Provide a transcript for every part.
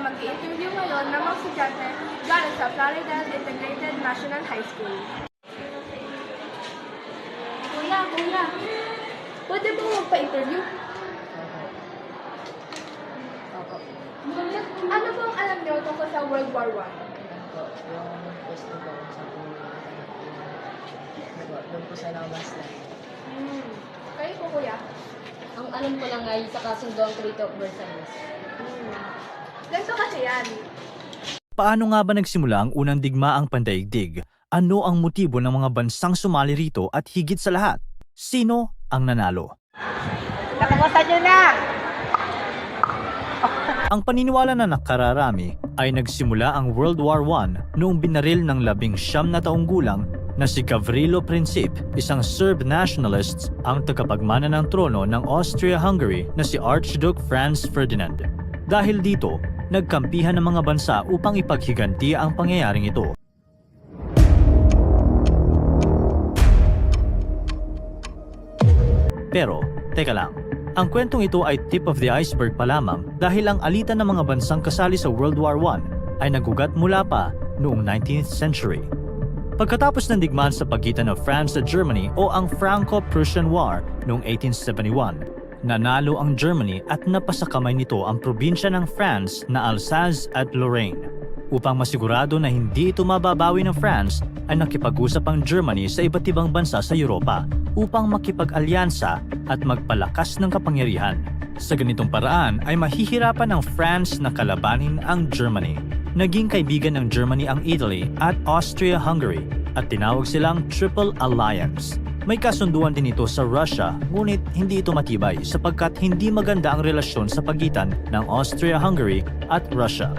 mag-i-interview ngayon ng mga estudyante galing sa Plaridel Integrated National High School. Kuya, pwede ba magpa-interview? Opo. Ano po ang alam niyo tungkol sa World War I? Yung question ko sa doon po sa namas na. Kayo po, kuya? Ang alam ko lang ay sa kasunduang Treaty of Versailles. Ganito kasi yan. Paano nga ba nagsimula ang unang digmaang pandaigdig? Ano ang motibo ng mga bansang sumali rito at higit sa lahat, sino ang nanalo? Nakamusta nyo na! Ang paniniwala na nakararami ay nagsimula ang World War I noong binaril ng 19 na taong gulang na si Gavrilo Princip, isang Serb nationalist ang tagapagmana ng trono ng Austria-Hungary na si Archduke Franz Ferdinand. Dahil dito, nagkampihan ng mga bansa upang ipaghiganti ang pangyayaring ito. Pero, teka lang, ang kwentong ito ay tip of the iceberg pa lamang dahil ang alitan ng mga bansang kasali sa World War I ay nagugat mula pa noong 19th century. Pagkatapos ng digmaan sa pagitan ng France at Germany o ang Franco-Prussian War noong 1871, nanalo ang Germany at napasakamay nito ang probinsya ng France na Alsace at Lorraine. Upang masigurado na hindi ito mababawi ng France, ay nakipag-usap ang Germany sa iba't ibang bansa sa Europa upang makipag-alyansa at magpalakas ng kapangyarihan. Sa ganitong paraan ay mahihirapan ng France na kalabanin ang Germany. Naging kaibigan ng Germany ang Italy at Austria-Hungary at tinawag silang Triple Alliance. May kasunduan din ito sa Russia, ngunit hindi ito matibay sapagkat hindi maganda ang relasyon sa pagitan ng Austria-Hungary at Russia.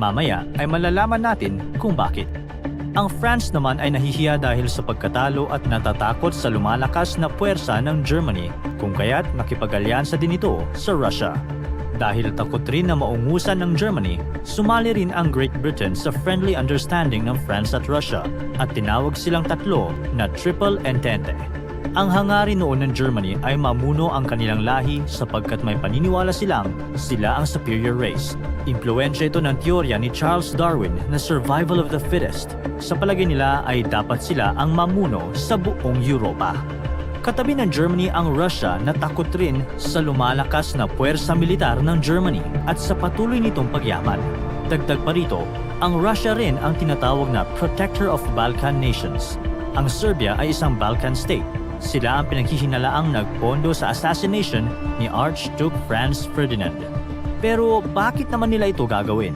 Mamaya ay malalaman natin kung bakit. Ang France naman ay nahihiya dahil sa pagkatalo at natatakot sa lumalakas na puwersa ng Germany, kung kaya't nakipag-alyansa din ito sa Russia. Dahil takot rin na maungusan ng Germany, sumali rin ang Great Britain sa friendly understanding ng France at Russia at tinawag silang tatlo na Triple Entente. Ang hangarin noon ng Germany ay mamuno ang kanilang lahi sapagkat may paniniwala silang sila ang superior race. Impluwensya ito ng teorya ni Charles Darwin na survival of the fittest. Sa palagay nila ay dapat sila ang mamuno sa buong Europa. Katabi ng Germany ang Russia na takot rin sa lumalakas na puwersa militar ng Germany at sa patuloy nitong pagyaman. Dagdag pa rito, ang Russia rin ang tinatawag na Protector of Balkan Nations. Ang Serbia ay isang Balkan state. Sila ang pinaghihinalaang nagpondo sa assassination ni Archduke Franz Ferdinand. Pero bakit naman nila ito gagawin?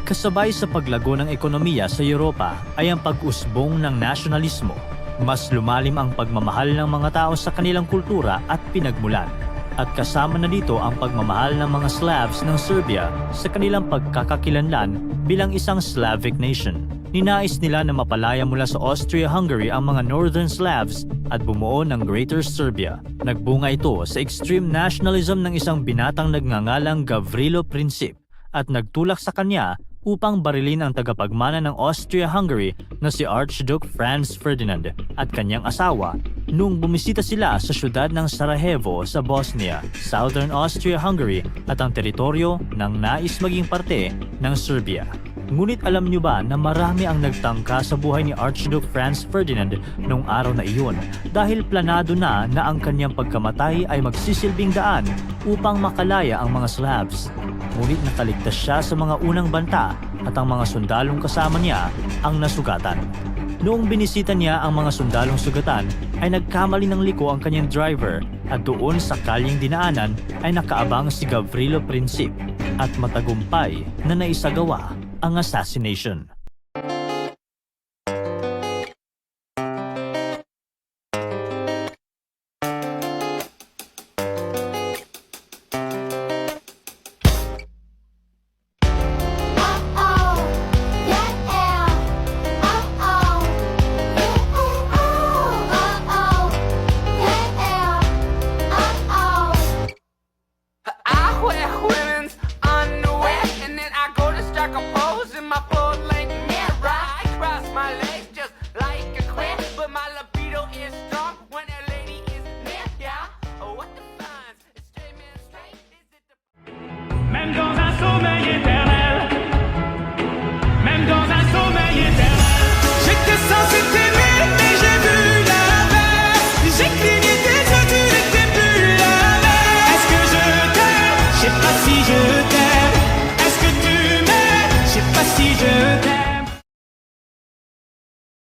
Kasabay sa paglago ng ekonomiya sa Europa ay ang pag-usbong ng nasyonalismo. Mas lumalim ang pagmamahal ng mga tao sa kanilang kultura at pinagmulan. At kasama na dito ang pagmamahal ng mga Slavs ng Serbia sa kanilang pagkakakilanlan bilang isang Slavic nation. Ninais nila na mapalaya mula sa Austria-Hungary ang mga Northern Slavs at bumuo ng Greater Serbia. Nagbunga ito sa extreme nationalism ng isang binatang nagngangalang Gavrilo Princip at nagtulak sa kanya upang barilin ang tagapagmana ng Austria-Hungary na si Archduke Franz Ferdinand at kanyang asawa nung bumisita sila sa syudad ng Sarajevo sa Bosnia, Southern Austria-Hungary at ang teritoryo ng nais maging parte ng Serbia. Ngunit alam niyo ba na marami ang nagtangka sa buhay ni Archduke Franz Ferdinand noong araw na iyon dahil planado na ang kanyang pagkamatay ay magsisilbing daan upang makalaya ang mga Slavs. Ngunit nakaligtas siya sa mga unang banta at ang mga sundalong kasama niya ang nasugatan. Noong binisita niya ang mga sundalong sugatan ay nagkamali ng liko ang kanyang driver at doon sa kalyeng dinaanan ay nakaabang si Gavrilo Princip at matagumpay na naisagawa ang assassination. Men go